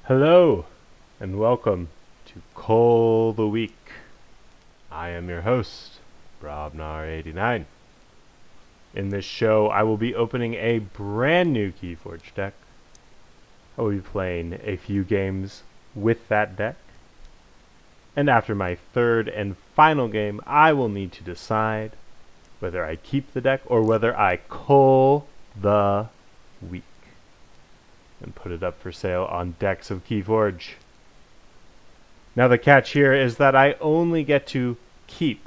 Hello, and welcome to Cull the Weak. I am your host, Brobnar89. In this show, I will be opening a brand new Keyforge deck. I will be playing a few games with that deck. And after my third and final game, I will need to decide whether I keep the deck or whether I cull the weak and put it up for sale on decks of Keyforge. Now the catch here is that I only get to keep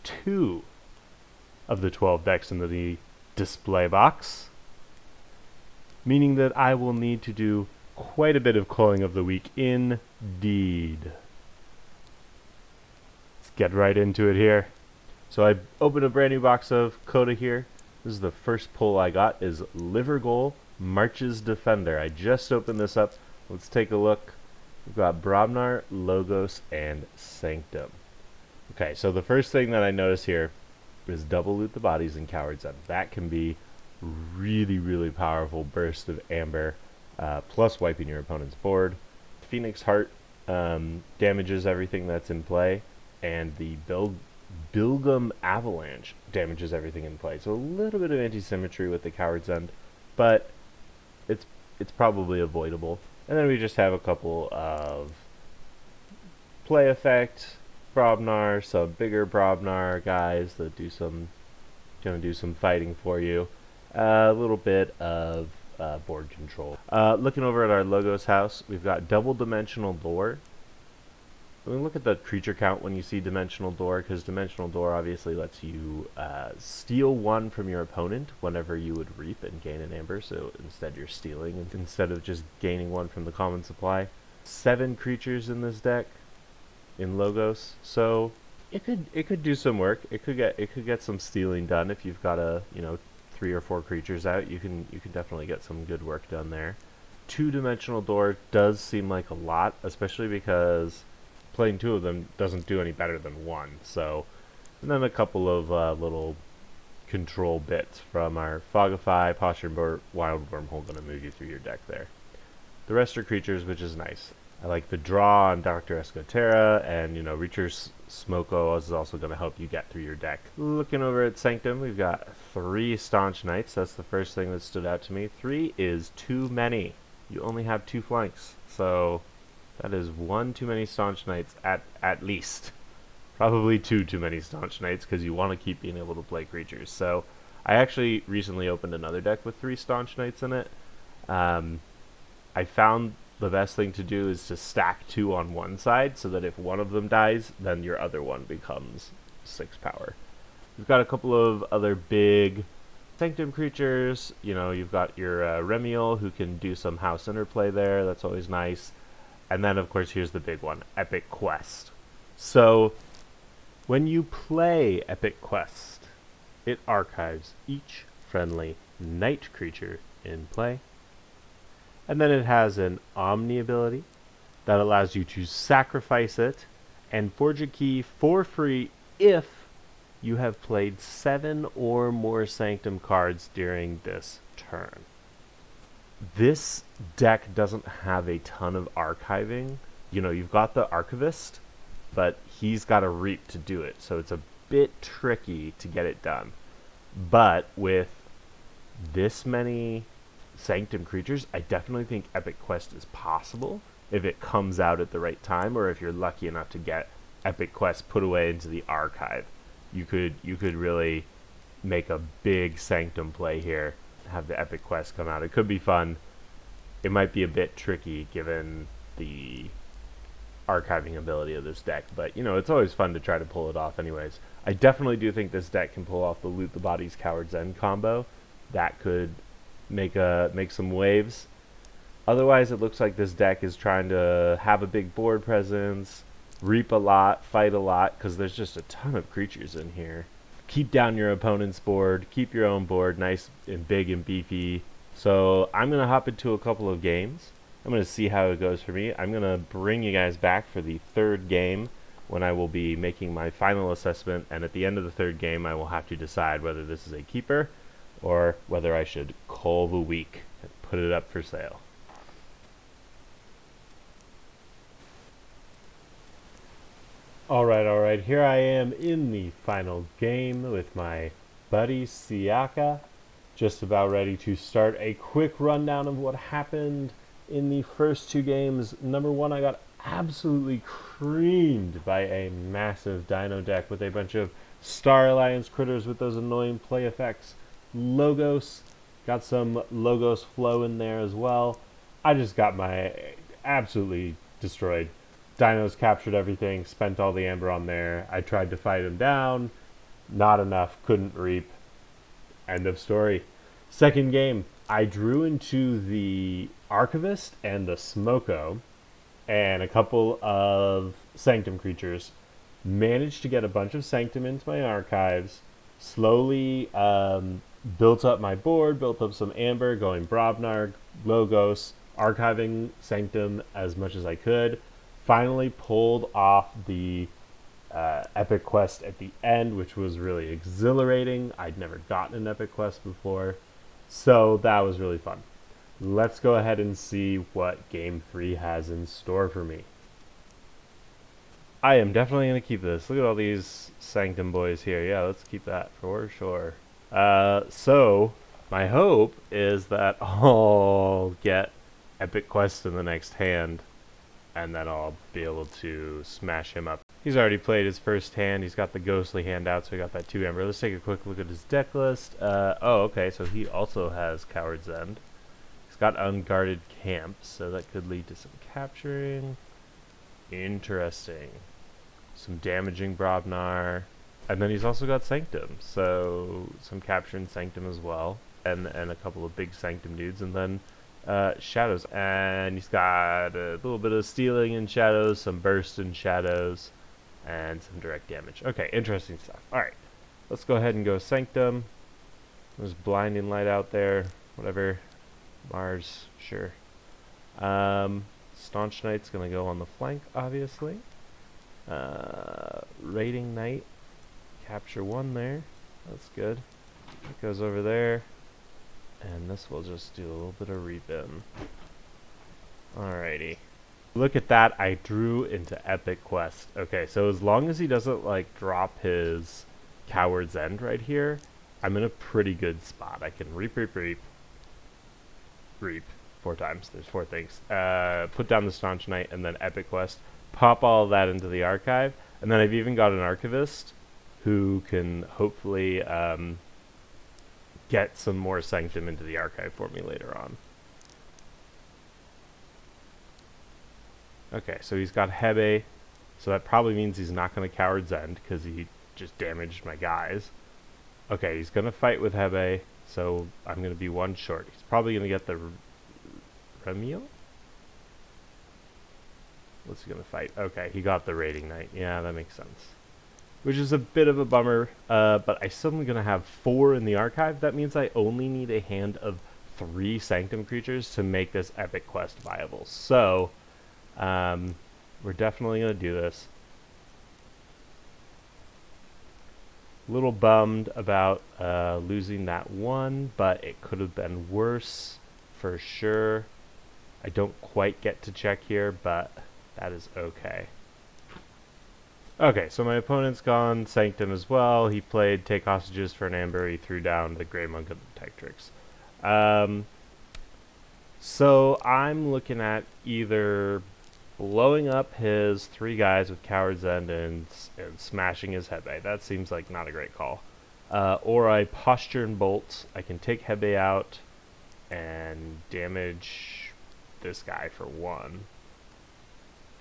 2 of the 12 decks in the display box, meaning that I will need to do quite a bit of culling of the weak indeed. Let's get right into it here. So I opened a brand new box of Coda here. This is the first pull I got, is Livergull March's Defender. I just opened this up. Let's take a look. We've got Brobnar, Logos, and Sanctum. Okay, so the first thing that I notice here is double loot the bodies in Coward's End. That can be really powerful burst of amber, plus wiping your opponent's board. Phoenix Heart damages everything that's in play, and the Bilgum Avalanche damages everything in play. So a little bit of anti-symmetry with the Coward's End, but it's probably avoidable. And then we just have a couple of play effect Brobnar, some bigger Brobnar guys that gonna do some fighting for you. A little bit of board control. Looking over at our Logos house, we've got double dimensional door. We look at the creature count when you see Dimensional Door, because Dimensional Door obviously lets you steal 1 from your opponent whenever you would reap and gain an amber, so instead you're stealing instead of just gaining 1 from the common supply. 7 creatures in this deck in Logos, so it could do some work. It could get some stealing done if you've got 3 or 4 creatures out. You can definitely get some good work done there. 2-dimensional door does seem like a lot, especially because playing 2 of them doesn't do any better than 1. So, and then a couple of little control bits from our Fogify, Posture, and Wild Wormhole going to move you through your deck there. The rest are creatures, which is nice. I like the draw on Dr. Escotera, and Reacher's Smoko is also going to help you get through your deck. Looking over at Sanctum, we've got 3 Staunch Knights. That's the first thing that stood out to me. 3 is too many. You only have 2 flanks, so that is 1 too many Staunch Knights at least. Probably 2 too many Staunch Knights, because you want to keep being able to play creatures. So I actually recently opened another deck with 3 Staunch Knights in it. I found the best thing to do is to stack 2 on one side, so that if one of them dies, then your other one becomes 6 power. We've got a couple of other big Sanctum creatures. You've got your Remiel, who can do some house interplay there. That's always nice. And then, of course, here's the big one, Epic Quest. So, when you play Epic Quest, it archives each friendly knight creature in play. And then it has an Omni ability that allows you to sacrifice it and forge a key for free if you have played 7 or more Sanctum cards during this turn. This deck doesn't have a ton of archiving. You've got the Archivist, but he's got to reap to do it, so it's a bit tricky to get it done. But with this many Sanctum creatures, I definitely think Epic Quest is possible if it comes out at the right time, or if you're lucky enough to get Epic Quest put away into the archive. You could really make a big Sanctum play here, have the Epic Quest come out. It could be fun. It might be a bit tricky given the archiving ability of this deck, but it's always fun to try to pull it off anyways. I definitely do think this deck can pull off the Loot the Bodies Coward's End combo. That could make some waves. Otherwise, it looks like this deck is trying to have a big board presence, reap a lot, fight a lot, because there's just a ton of creatures in here. Keep down your opponent's board, keep your own board nice and big and beefy. So I'm going to hop into a couple of games. I'm going to see how it goes for me. I'm going to bring you guys back for the 3rd game, when I will be making my final assessment, and at the end of the 3rd game I will have to decide whether this is a keeper or whether I should cull the weak and put it up for sale. Alright, here I am in the final game with my buddy Siaka. Just about ready to start a quick rundown of what happened in the first two games. Number one, I got absolutely creamed by a massive dino deck with a bunch of Star Alliance critters with those annoying play effects. Logos, got some Logos flow in there as well. I just got my absolutely destroyed. Dinos captured everything, spent all the amber on there. I tried to fight him down, not enough, couldn't reap. End of story. Second game, I drew into the Archivist and the Smoko and a couple of Sanctum creatures. Managed to get a bunch of Sanctum into my archives. Slowly built up my board, built up some amber, going Brobnar, Logos, archiving Sanctum as much as I could. Finally pulled off the epic quest at the end, which was really exhilarating. I'd never gotten an epic quest before, so that was really fun. Let's go ahead and see what game 3 has in store for me. I am definitely going to keep this. Look at all these Sanctum boys here. Yeah, let's keep that for sure. So my hope is that I'll get epic quest in the next hand, and then I'll be able to smash him up. He's already played his first hand. He's got the ghostly hand out, so we got that 2 amber. Let's take a quick look at his deck list. Oh, okay, so he also has Coward's End. He's got Unguarded Camps, so that could lead to some capturing. Interesting. Some damaging Brobnar. And then he's also got Sanctum, so some capturing Sanctum as well. And a couple of big Sanctum dudes, and then shadows, and he's got a little bit of stealing in shadows, some burst in shadows, and some direct damage. Okay, interesting stuff. Alright, let's go ahead and go Sanctum. There's blinding light out there, whatever. Mars, sure. Staunch Knight's gonna go on the flank, obviously. Raiding Knight, capture 1 there, that's good. It goes over there. And this will just do a little bit of reaping. Alrighty. Look at that, I drew into Epic Quest. Okay, so as long as he doesn't, like, drop his Coward's End right here, I'm in a pretty good spot. I can reap. Reap 4 times. There's 4 things. Put down the Staunch Knight, and then Epic Quest. Pop all of that into the archive. And then I've even got an Archivist who can hopefully get some more Sanctum into the archive for me later on. Okay, so he's got Hebe, so that probably means he's not going to Coward's End, because he just damaged my guys. Okay, he's going to fight with Hebe, so I'm going to be 1 short. He's probably going to get the Remiel? What's he going to fight? Okay, he got the Raiding Knight. Yeah, that makes sense. Which is a bit of a bummer, but I still am going to have 4 in the archive. That means I only need a hand of 3 Sanctum creatures to make this epic quest viable. So, we're definitely going to do this. A little bummed about losing that 1, but it could have been worse for sure. I don't quite get to check here, but that is okay. Okay, so my opponent's gone Sanctum as well. He played Take Hostages for an Amber. He threw down the Grey Monk of the Tectrix. So I'm looking at either blowing up his 3 guys with Coward's End and smashing his Hebe. That seems like not a great call. Or I Posture and Bolt. I can take Hebe out and damage this guy for 1.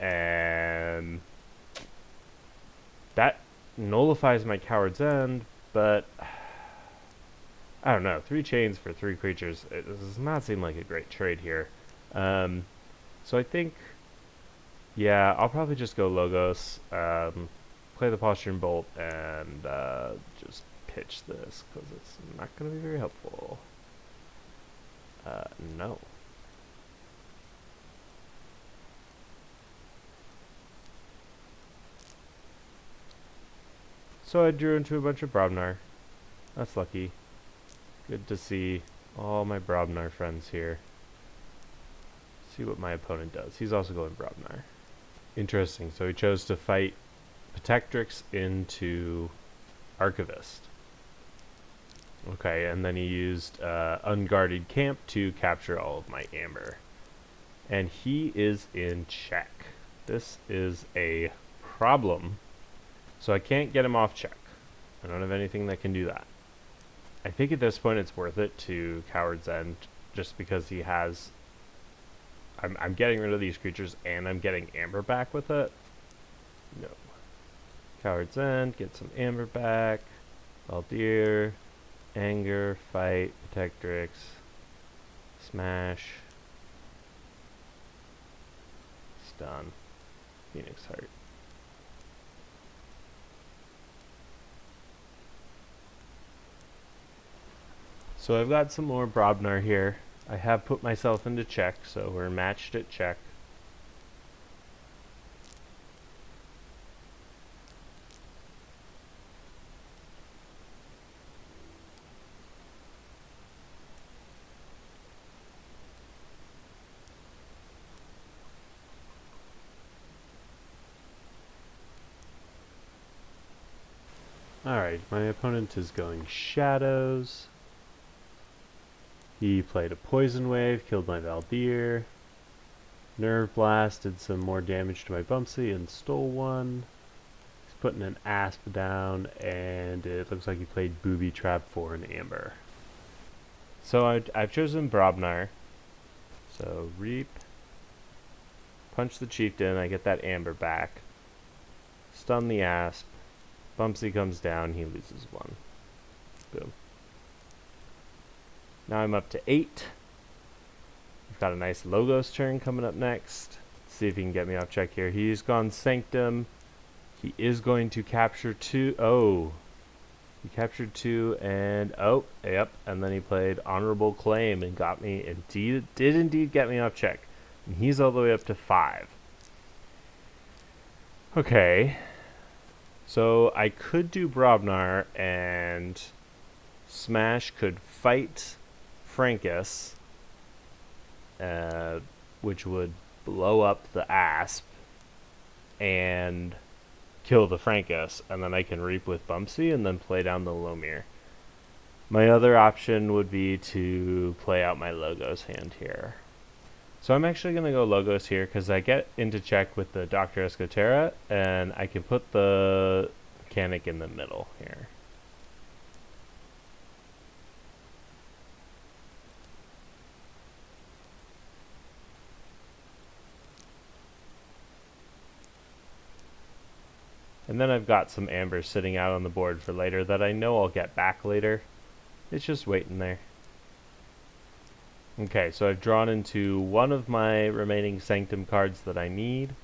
And that nullifies my Coward's End, but I don't know. 3 chains for 3 creatures. It does not seem like a great trade here. So I think, yeah, I'll probably just go Logos, play the Posture and Bolt, and just pitch this, because it's not going to be very helpful. No. So I drew into a bunch of Brobnar. That's lucky. Good to see all my Brobnar friends here. See what my opponent does. He's also going Brobnar. Interesting. So he chose to fight Protectrix into Archivist. Okay, and then he used Unguarded Camp to capture all of my amber. And he is in check. This is a problem. So I can't get him off check. I don't have anything that can do that. I think at this point it's worth it to Coward's End, just because he has... I'm getting rid of these creatures and I'm getting amber back with it. No. Coward's End, get some amber back. Valdir, Anger, Fight, Protectrix, Smash, Stun, Phoenix Heart. So I've got some more Brobnar here. I have put myself into check, so we're matched at check. Alright, my opponent is going Shadows. He played a Poison Wave, killed my Valdir. Nerve Blast did some more damage to my Bumpsy and stole one. He's putting an Asp down, and it looks like he played Booby Trap for an Amber. So I've chosen Brobnar. So Reap. Punch the Chieftain, I get that Amber back. Stun the Asp. Bumpsy comes down, he loses one. Boom. Now I'm up to 8. We've got a nice Logos turn coming up next. Let's see if he can get me off check here. He's gone Sanctum. He is going to capture 2. Oh. He captured 2 and... Oh, yep. And then he played Honorable Claim and got me... Did indeed get me off check. And he's all the way up to 5. Okay. So I could do Brobnar and Smash could fight Frankus, which would blow up the Asp and kill the Frankus, and then I can Reap with Bumpsy and then play down the Lomir. My other option would be to play out my Logos hand here. So I'm actually going to go Logos here because I get into check with the Dr. Escotera, and I can put the mechanic in the middle here. And then I've got some amber sitting out on the board for later that I know I'll get back later. It's just waiting there. Okay, so I've drawn into one of my remaining Sanctum cards that I need.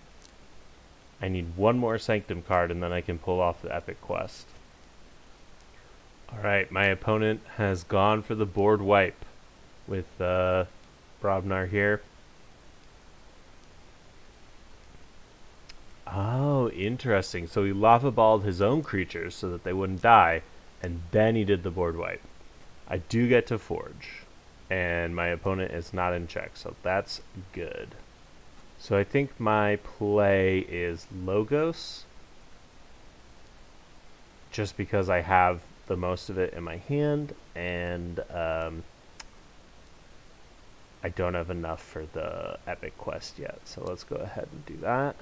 I need one more Sanctum card and then I can pull off the Epic Quest. Alright, my opponent has gone for the board wipe with Brobnar here. Oh, interesting. So he lava balled his own creatures so that they wouldn't die, and then he did the board wipe. I do get to forge, and my opponent is not in check, so that's good. So I think my play is Logos, just because I have the most of it in my hand, and I don't have enough for the Epic Quest yet, so let's go ahead and do that.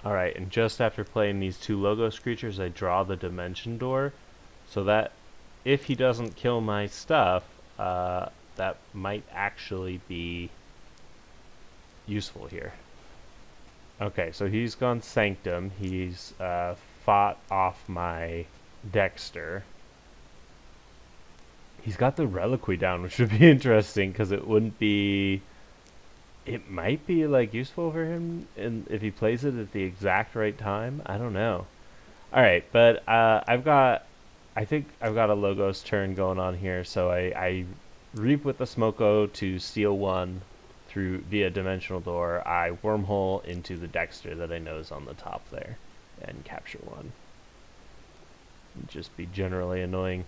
Alright, and just after playing these 2 Logos creatures, I draw the Dimension Door, so that if he doesn't kill my stuff, that might actually be useful here. Okay, so he's gone Sanctum. He's fought off my Dexter. He's got the Reliquary down, which would be interesting, because it wouldn't be... It might be like useful for him if he plays it at the exact right time. I don't know. Alright, but I think I've got a Logos turn going on here, so I Reap with the Smoko to steal 1 via Dimensional Door. I Wormhole into the Dexter that I know is on the top there and capture 1. It'd just be generally annoying.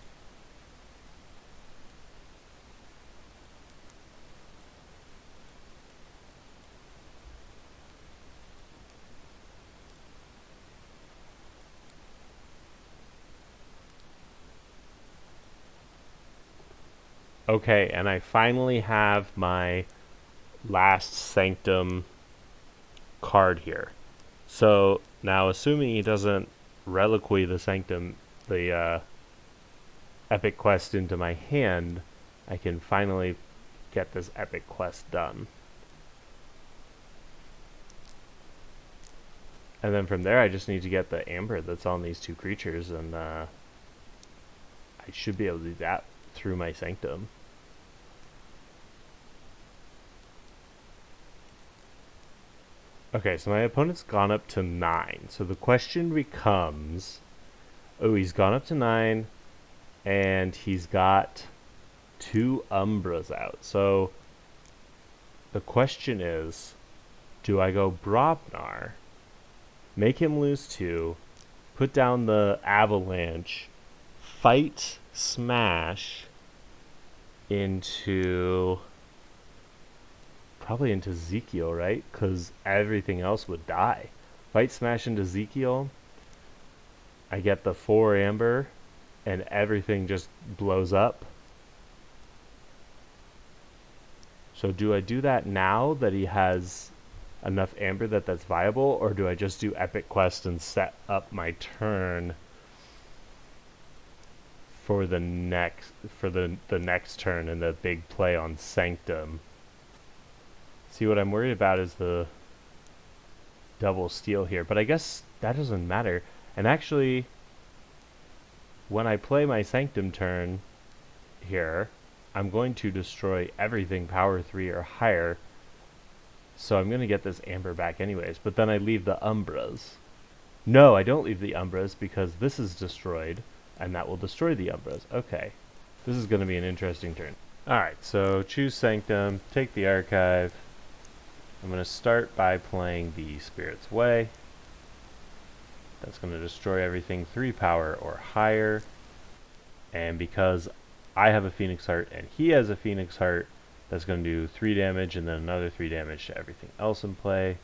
Okay, and I finally have my last Sanctum card here. So now, assuming he doesn't reliquy the Sanctum, the epic quest into my hand, I can finally get this epic quest done. And then from there, I just need to get the amber that's on these two creatures, and I should be able to do that through my Sanctum. Okay, so my opponent's gone up to 9. So the question becomes, oh, he's gone up to 9, and he's got 2 Umbras out. So the question is, do I go Brobnar, make him lose 2, put down the Avalanche, fight Smash into... probably into Ezekiel, right? Because everything else would die. Fight Smash into Ezekiel, I get the 4 amber, and everything just blows up. So do I do that now that he has enough amber that's viable, or do I just do Epic Quest and set up my turn for the next next turn and the big play on Sanctum? See, what I'm worried about is the double steal here, but I guess that doesn't matter. And actually, when I play my Sanctum turn here, I'm going to destroy everything power 3 or higher, so I'm going to get this amber back anyways, but then I leave the Umbras. No, I don't leave the Umbras because this is destroyed, and that will destroy the Umbras. Okay, this is going to be an interesting turn. Alright, so choose Sanctum, take the archive. I'm going to start by playing the Spirit's Way. That's going to destroy everything 3 power or higher. And because I have a Phoenix Heart and he has a Phoenix Heart, that's going to do 3 damage and then another 3 damage to everything else in play.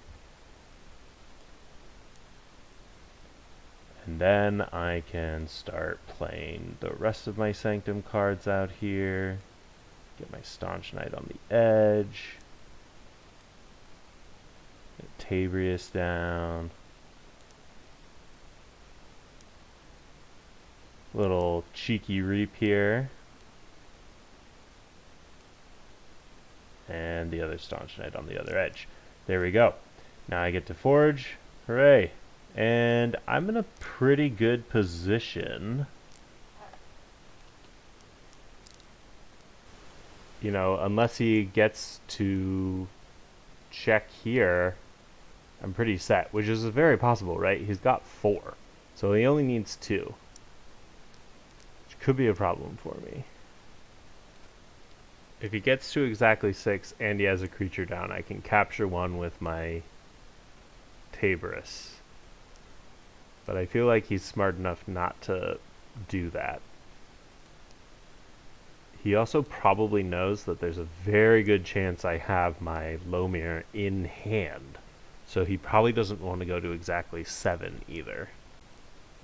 And then I can start playing the rest of my Sanctum cards out here. Get my Staunch Knight on the edge. Get Tabrius down. Little cheeky Reap here. And the other Staunch Knight on the other edge. There we go. Now I get to Forge. Hooray! And I'm in a pretty good position. You know, unless he gets to check here, I'm pretty set, which is very possible, right? He's got 4, so he only needs 2, which could be a problem for me. If he gets to exactly 6 and he has a creature down, I can capture 1 with my Tabrius. But I feel like he's smart enough not to do that. He also probably knows that there's a very good chance I have my Lomir in hand. So he probably doesn't want to go to exactly 7 either.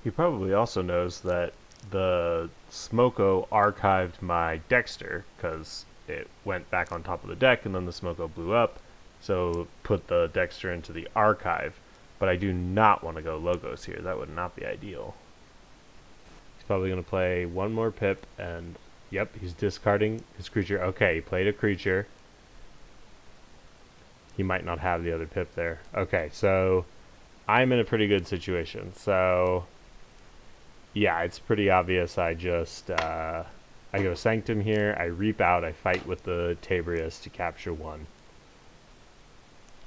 He probably also knows that the Smoko archived my Dexter, because it went back on top of the deck and then the Smoko blew up. So put the Dexter into the archive. But I do not want to go Logos here. That would not be ideal. He's probably going to play 1 more Pip, and yep, he's discarding his creature. Okay, he played a creature. He might not have the other Pip there. Okay, so I'm in a pretty good situation. So yeah, it's pretty obvious. I just I go Sanctum here. I Reap out. I fight with the Tabrius to capture 1.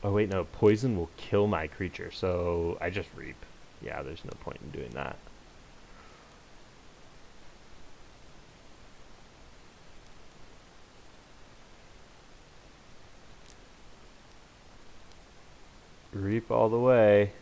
Oh wait, no, poison will kill my creature, so I just Reap. Yeah, there's no point in doing that. Reap all the way.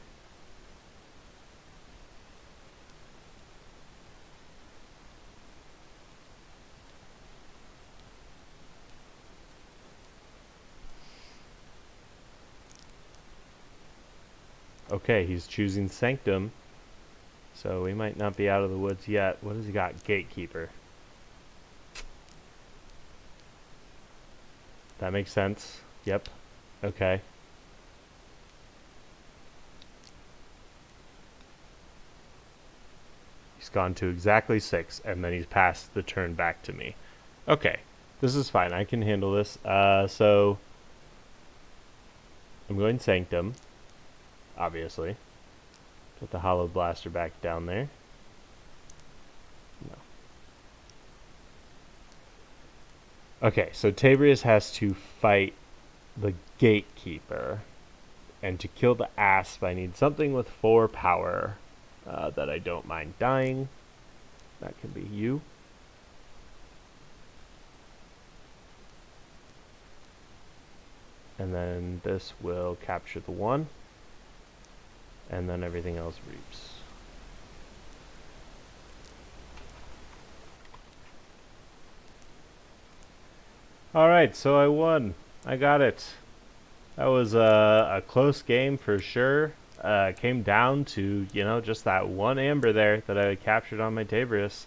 Okay, he's choosing Sanctum, so we might not be out of the woods yet. What has he got? Gatekeeper. That makes sense. Yep. Okay. He's gone to exactly 6, and then he's passed the turn back to me. Okay. This is fine. I can handle this. So I'm going Sanctum, obviously. Put the Hollow Blaster back down there. No. Okay, so Tabrius has to fight the Gatekeeper. And to kill the Asp, I need something with 4 power that I don't mind dying. That can be you. And then this will capture the 1. And then everything else reaps. Alright, so I won. I got it. That was a close game for sure. Came down to, just that 1 amber there that I captured on my Tabrius.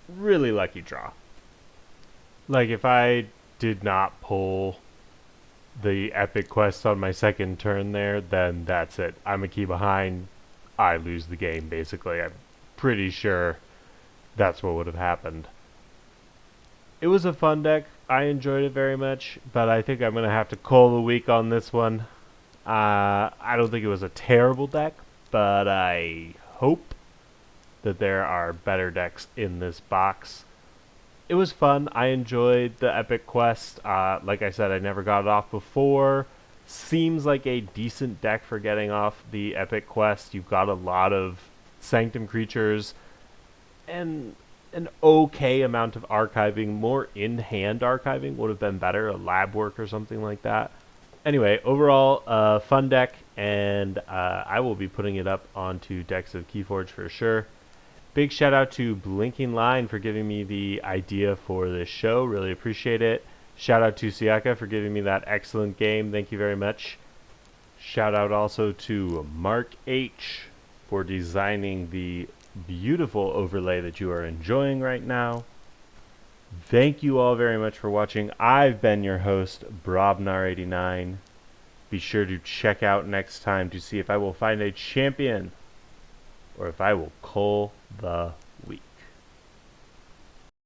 Really lucky draw. Like, if I did not pull the epic quest on my second turn there, then that's it. I'm a key behind. I lose the game, basically. I'm pretty sure that's what would have happened. It was a fun deck. I enjoyed it very much, but I think I'm going to have to Cull the Weak on this one. I don't think it was a terrible deck, but I hope that there are better decks in this box. It was fun. I enjoyed the epic quest. Like I said, I never got it off before. Seems like a decent deck for getting off the epic quest. You've got a lot of Sanctum creatures and an okay amount of archiving. More in-hand archiving would have been better, a lab work or something like that. Anyway, overall, fun deck, and I will be putting it up onto decks of Keyforge for sure. Big shout out to Blinking Line for giving me the idea for this show. Really appreciate it. Shout out to Siaka for giving me that excellent game. Thank you very much. Shout out also to Mark H for designing the beautiful overlay that you are enjoying right now. Thank you all very much for watching. I've been your host, Brobnar89. Be sure to check out next time to see if I will find a champion or if I will Cull the Weak.